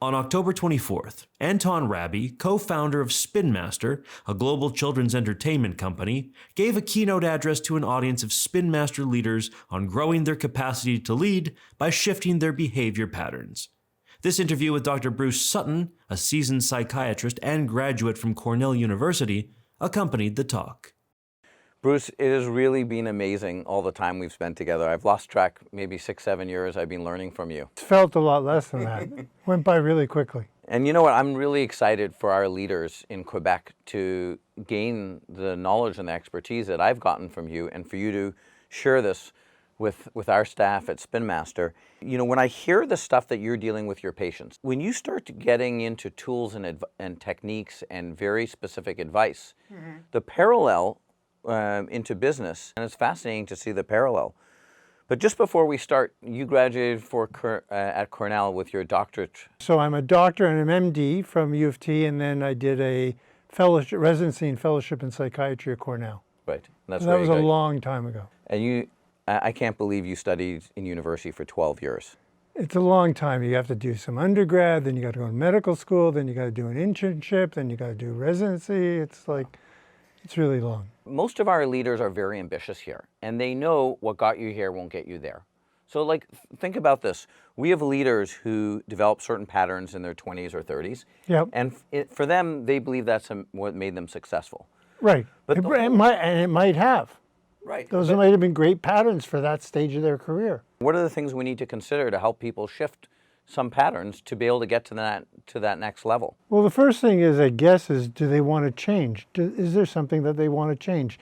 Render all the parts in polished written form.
On October 24th, Anton Rabie, co-founder of Spin Master, a global children's entertainment company, gave a keynote address to an audience of Spin Master leaders on growing their capacity to lead by shifting their behavior patterns. This interview with Dr. Bruce Sutton, a seasoned psychiatrist and graduate from Cornell University, accompanied the talk. Bruce, it has really been amazing all the time we've spent together. I've lost track, maybe 6-7 years I've been learning from you. It's felt a lot less than that. Went by really quickly. And you know what, I'm really excited for our leaders in Quebec to gain the knowledge and the expertise that I've gotten from you, and for you to share this with our staff at Spin Master. You know, when I hear the stuff that you're dealing with your patients, when you start getting into tools and techniques and very specific advice, the parallel into business, and it's fascinating to see the parallel. But just before we start, you graduated at Cornell with your doctorate. So I'm a doctor and an MD from U of T, and then I did a fellowship, residency and fellowship in psychiatry at Cornell. Right. That was a long time ago. And I can't believe you studied in university for 12 years. It's a long time. You have to do some undergrad, then you got to go to medical school, then you got to do an internship, then you got to do residency. It's really long. Most of our leaders are very ambitious here, and they know what got you here won't get you there. So think about this. We have leaders who develop certain patterns in their 20s or 30s, Yep. and for them, they believe that's what made them successful. Right. But it might have. Right. Those might have been great patterns for that stage of their career. What are the things we need to consider to help people shift some patterns to be able to get to that next level? Well, the first thing is, I guess, is do they want to change? Is there something that they want to change?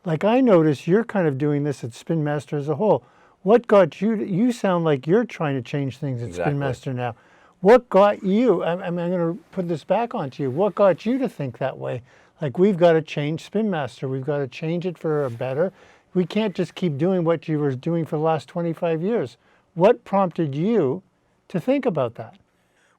Like I notice you're kind of doing this at Spin Master as a whole. What got you sound like you're trying to change things at Exactly. Spin Master now. What got you, I'm going to put this back onto you, what got you to think that way? Like, we've got to change Spin Master. We've got to change it for a better. We can't just keep doing what you were doing for the last 25 years. What prompted you to think about that?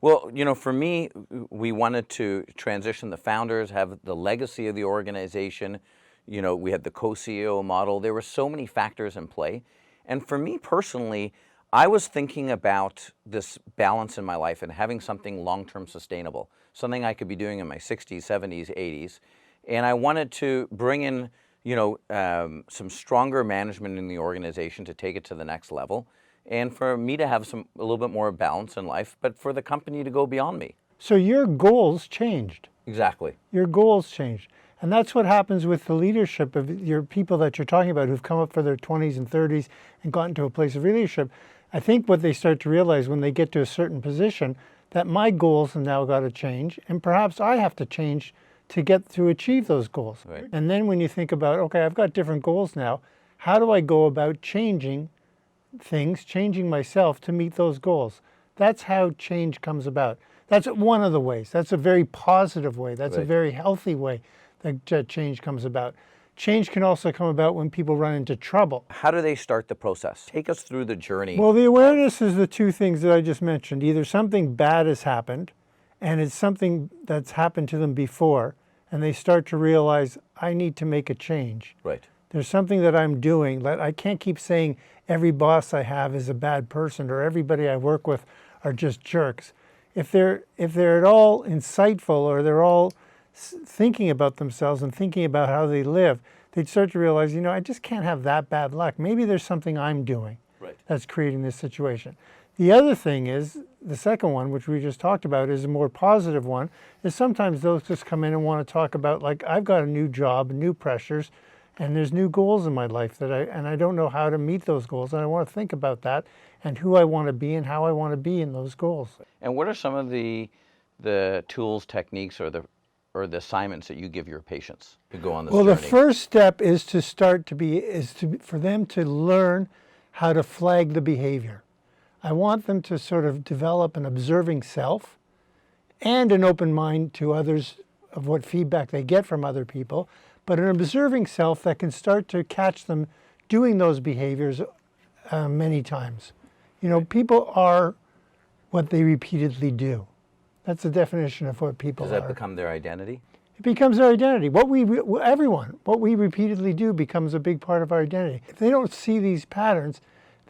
Well, you know, for me, we wanted to transition the founders, have the legacy of the organization. You know, we had the co-CEO model. There were so many factors in play. And for me personally, I was thinking about this balance in my life and having something long-term sustainable, something I could be doing in my 60s, 70s, 80s. And I wanted to bring in, you know, some stronger management in the organization to take it to the next level. And for me to have a little bit more balance in life, but for the company to go beyond me. So your goals changed. Exactly. Your goals changed. And that's what happens with the leadership of your people that you're talking about who've come up for their 20s and 30s and gotten to a place of leadership. I think what they start to realize when they get to a certain position, that my goals have now got to change, and perhaps I have to change to get to achieve those goals. Right. And then when you think about, okay, I've got different goals now, how do I go about changing things, changing myself to meet those goals? That's how change comes about. That's one of the ways. That's a very positive way. That's Right. a very healthy way that change comes about. Change can also come about when people run into trouble. How do they start the process? Take us through the journey. Well, the awareness is the two things that I just mentioned. Either something bad has happened, and it's something that's happened to them before, and they start to realize, I need to make a change. Right. There's something that I'm doing that I can't keep saying every boss I have is a bad person or everybody I work with are just jerks. If they're at all insightful, or they're all thinking about themselves and thinking about how they live, they'd start to realize, you know, I just can't have that bad luck. Maybe there's something I'm doing that's creating this situation. The other thing is, the second one, which we just talked about, is a more positive one, is sometimes those just come in and want to talk about, like, I've got a new job, new pressures, and there's new goals in my life that I don't know how to meet those goals, and I want to think about that and who I want to be and how I want to be in those goals. And what are some of the tools, techniques, or the assignments that you give your patients to go on this journey? Well, the first step is for them to learn how to flag the behavior. I want them to sort of develop an observing self and an open mind to others of what feedback they get from other people, but an observing self that can start to catch them doing those behaviors many times. You know, people are what they repeatedly do. That's the definition of what people are. Does that become their identity? It becomes our identity. What we repeatedly do becomes a big part of our identity. If they don't see these patterns,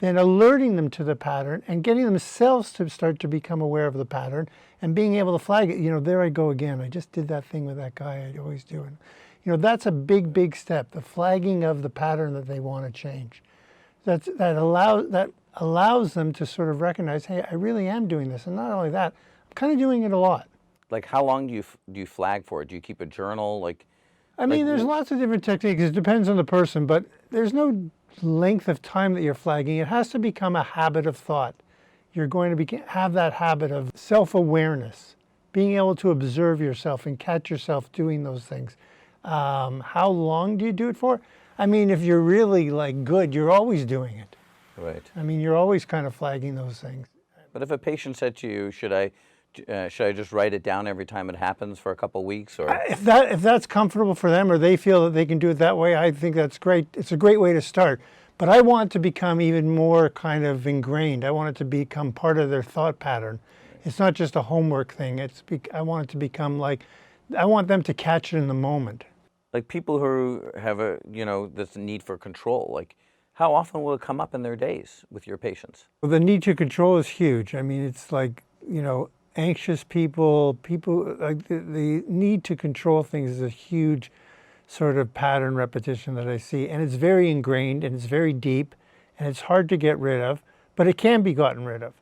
then alerting them to the pattern and getting themselves to start to become aware of the pattern and being able to flag it. You know, there I go again. I just did that thing with that guy I always do. And, you know, that's a big, big step, the flagging of the pattern that they want to change. That allows them to sort of recognize, hey, I really am doing this. And not only that, I'm kind of doing it a lot. Like, how long do you flag for? Do you keep a journal? I mean, there's lots of different techniques. It depends on the person, but there's no length of time that you're flagging. It has to become a habit of thought. You're going to have that habit of self-awareness, being able to observe yourself and catch yourself doing those things. How long do you do it for? I mean, if you're really like good, you're always doing it. Right. I mean, you're always kind of flagging those things. But if a patient said to you, should I just write it down every time it happens for a couple of weeks? Or if that's comfortable for them, or they feel that they can do it that way, I think that's great. It's a great way to start. But I want it to become even more kind of ingrained. I want it to become part of their thought pattern. It's not just a homework thing. I want it to become like, I want them to catch it in the moment. Like people who have this need for control, like how often will it come up in their days with your patients? Well, the need to control is huge. I mean, it's like, anxious people like the need to control things is a huge sort of pattern repetition that I see. And it's very ingrained and it's very deep and it's hard to get rid of, but it can be gotten rid of.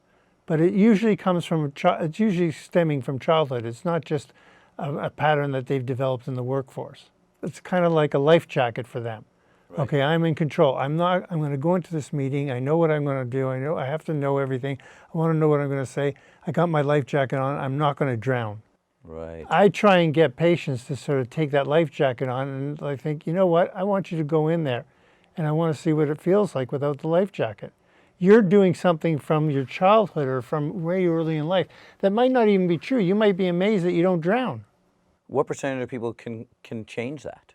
But it usually it's usually stemming from childhood. It's not just a pattern that they've developed in the workforce. It's kind of like a life jacket for them. Right. Okay, I'm in control. I'm going to go into this meeting. I know what I'm going to do. I know I have to know everything. I want to know what I'm going to say. I got my life jacket on. I'm not going to drown. Right. I try and get patients to sort of take that life jacket on, and I think, you know what? I want you to go in there, and I want to see what it feels like without the life jacket. You're doing something from your childhood or from way early in life that might not even be true. You might be amazed that you don't drown. What percentage of people can change that?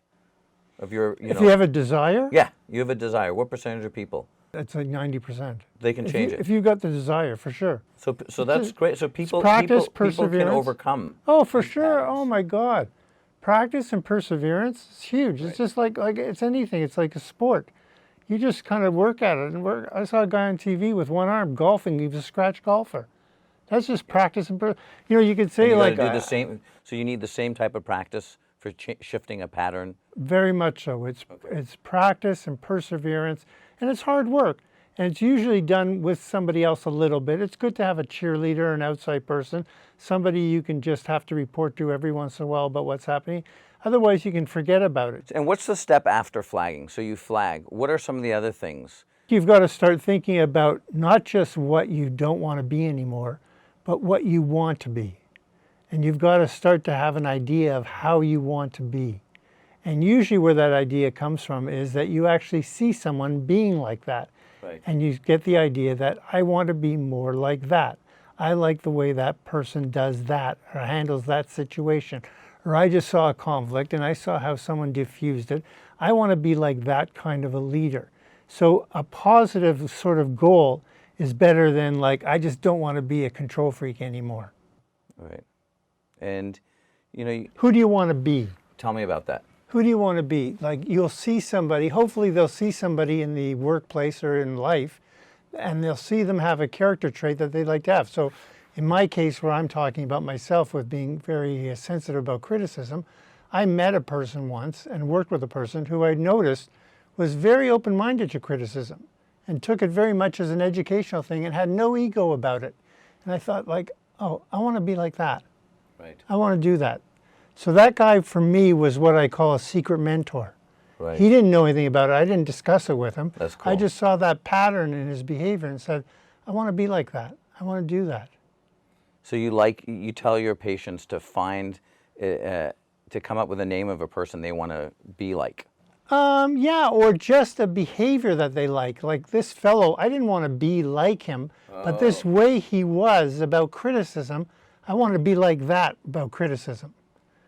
Of your, if you have a desire? Yeah, you have a desire. What percentage of people? It's like 90%. They can change it. If you've got the desire, for sure. So that's great. So people can overcome. Oh, for sure. Patterns. Oh my God. Practice and perseverance is huge. Right. It's just like it's anything. It's like a sport. You just kind of work at it and work. I saw a guy on TV with one arm golfing. He was a scratch golfer. That's just practice and you could say do the same. So you need the same type of practice for shifting a pattern. Very much so. It's practice and perseverance, and it's hard work. And it's usually done with somebody else a little bit. It's good to have a cheerleader, an outside person, somebody you can just have to report to every once in a while about what's happening. Otherwise, you can forget about it. And what's the step after flagging? So you flag. What are some of the other things? You've got to start thinking about not just what you don't want to be anymore, but what you want to be. And you've got to start to have an idea of how you want to be. And usually where that idea comes from is that you actually see someone being like that. Right. And you get the idea that I want to be more like that. I like the way that person does that or handles that situation. Or I just saw a conflict and I saw how someone diffused it. I want to be like that kind of a leader. So a positive sort of goal is better than like, I just don't want to be a control freak anymore. Right. And, who do you want to be? Tell me about that. Who do you want to be? Like you'll see somebody, hopefully they'll see somebody in the workplace or in life, and they'll see them have a character trait that they'd like to have. So in my case, where I'm talking about myself with being very sensitive about criticism, I met a person once and worked with a person who I noticed was very open-minded to criticism and took it very much as an educational thing and had no ego about it. And I thought like, oh, I want to be like that. Right. I want to do that. So that guy for me was what I call a secret mentor. Right. He didn't know anything about it. I didn't discuss it with him. That's cool. I just saw that pattern in his behavior and said, I want to be like that. I want to do that. So you tell your patients to find, to come up with a name of a person they want to be like. Yeah, or just a behavior that they like. Like this fellow, I didn't want to be like him, but this way he was about criticism, I want to be like that about criticism.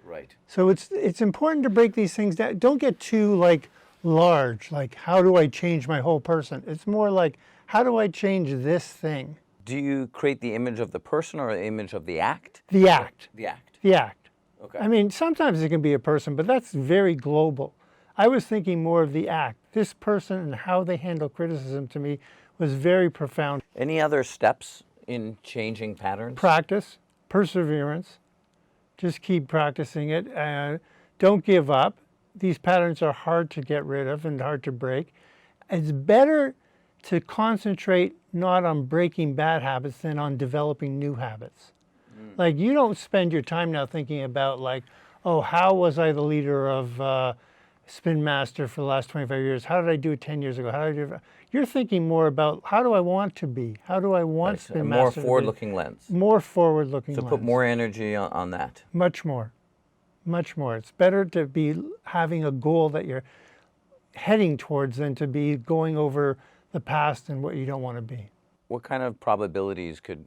Right. So it's important to break these things down. Don't get too like large, like how do I change my whole person? It's more like how do I change this thing? Do you create the image of the person or the image of the act? The act. The act. The act. Okay. I mean, sometimes it can be a person, but that's very global. I was thinking more of the act. This person and how they handle criticism to me was very profound. Any other steps in changing patterns? Practice, perseverance, just keep practicing it. Don't give up. These patterns are hard to get rid of and hard to break. It's better to concentrate not on breaking bad habits than on developing new habits. Like, you don't spend your time now thinking about, like, oh, how was I the leader of Spin Master for the last 25 years? How did I do it 10 years ago? How did I do it? You're thinking more about, how do I want to be? How do I want Spin Master more to be? forward-looking lens. More forward-looking lens. So put more energy on that. Much more. Much more. It's better to be having a goal that you're heading towards than to be going over the past and what you don't want to be. What kind of probabilities could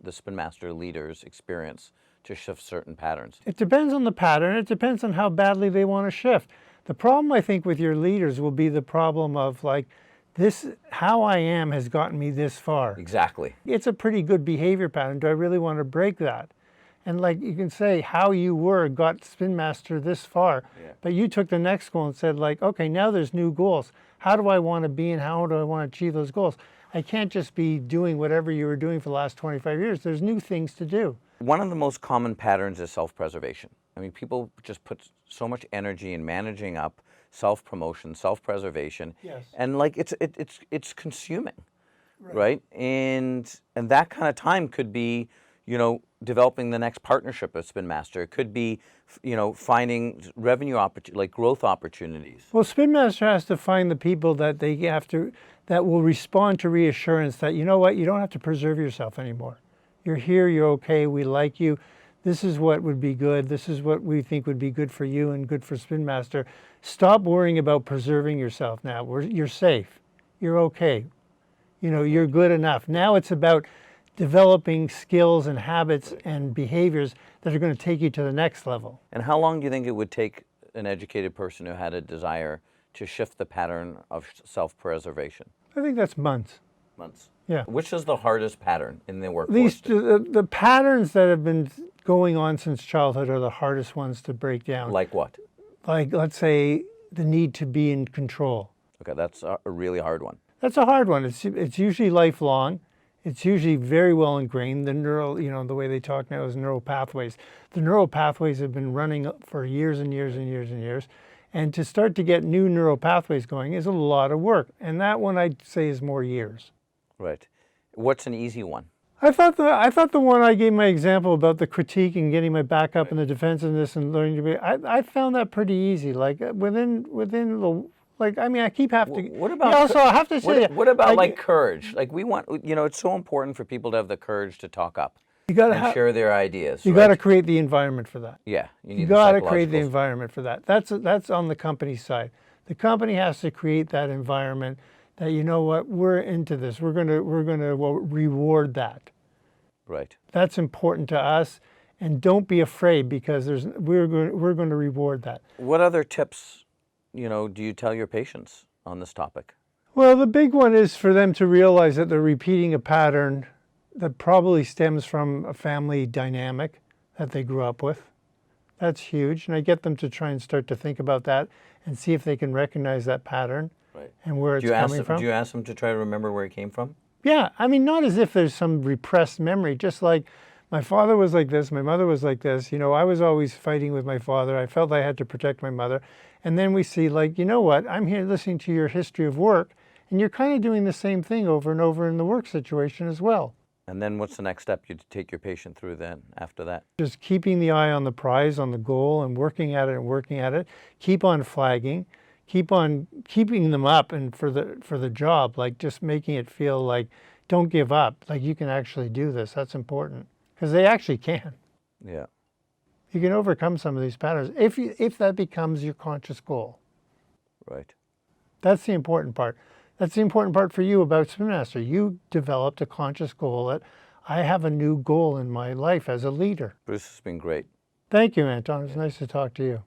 the Spin Master leaders experience to shift certain patterns? It depends on the pattern. It depends on how badly they want to shift. The problem, I think, with your leaders will be the problem of, like, this, how I am has gotten me this far. Exactly. It's a pretty good behavior pattern. Do I really want to break that? And, like, you can say how you were got Spin Master this far, but you took the next goal and said, like, okay, now there's new goals. How do I want to be and how do I want to achieve those goals? I can't just be doing whatever you were doing for the last 25 years. There's new things to do. One of the most common patterns is self-preservation. I mean, people just put so much energy in managing up, self-promotion, self-preservation, and, like, it's consuming, right? And that kind of time could be, you know, developing the next partnership with Spin Master. It could be, you know, finding revenue like growth opportunities. Well, Spin Master has to find the people that they have to, that will respond to reassurance that, you know what, you don't have to preserve yourself anymore. You're here, you're okay, we like you. This is what would be good. This is what we think would be good for you and good for Spin Master. Stop worrying about preserving yourself now. You're safe. You're okay. You know, you're good enough. Now it's about developing skills and habits and behaviors that are going to take you to the next level. And how long do you think it would take an educated person who had a desire to shift the pattern of self-preservation? I think that's months. Months. Yeah. Which is the hardest pattern in the workforce? The patterns that have been going on since childhood are the hardest ones to break down. Like what? Like, let's say, the need to be in control. Okay, that's a really hard one. That's a hard one. It's usually lifelong. It's usually very well ingrained. The neural, you know, the way they talk now is neural pathways. The neural pathways have been running for years and years and years and years. And to start to get new neural pathways going is a lot of work. And that one, I'd say, is more years. Right. What's an easy one? I thought the one I gave my example about the critique and getting my back up and the defensiveness and learning to be, I found that pretty easy. Like, within the, like, I mean, I keep having to. What about? Yeah, also, I have to say. What about, like, courage? Like, we want, you know, it's so important for people to have the courage to talk up and share their ideas. You got to create the environment for that. Yeah, you got to create the environment for that. That's on the company side. The company has to create that environment that, you know what, we're into this. We're gonna reward that. Right. That's important to us, and don't be afraid because we're going to reward that. What other tips, you know, do you tell your patients on this topic? Well, the big one is for them to realize that they're repeating a pattern that probably stems from a family dynamic that they grew up with. That's huge, and I get them to try and start to think about that and see if they can recognize that pattern and where it's coming from. Do you ask them to try to remember where it came from? Yeah, I mean, not as if there's some repressed memory, just like my father was like this, my mother was like this. You know, I was always fighting with my father. I felt I had to protect my mother. And then we see, like, you know what, I'm here listening to your history of work, and you're kind of doing the same thing over and over in the work situation as well. And then what's the next step you take your patient through then, after that? Just keeping the eye on the prize, on the goal, and working at it and working at it. Keep on flagging. Keep on keeping them up and for the job, like just making it feel like, don't give up. Like, you can actually do this. That's important. Because they actually can. Yeah. You can overcome some of these patterns if that becomes your conscious goal. Right. That's the important part. That's the important part for you about Spin Master. You developed a conscious goal that I have a new goal in my life as a leader. Bruce, it's been great. Thank you, Anton. It's nice to talk to you.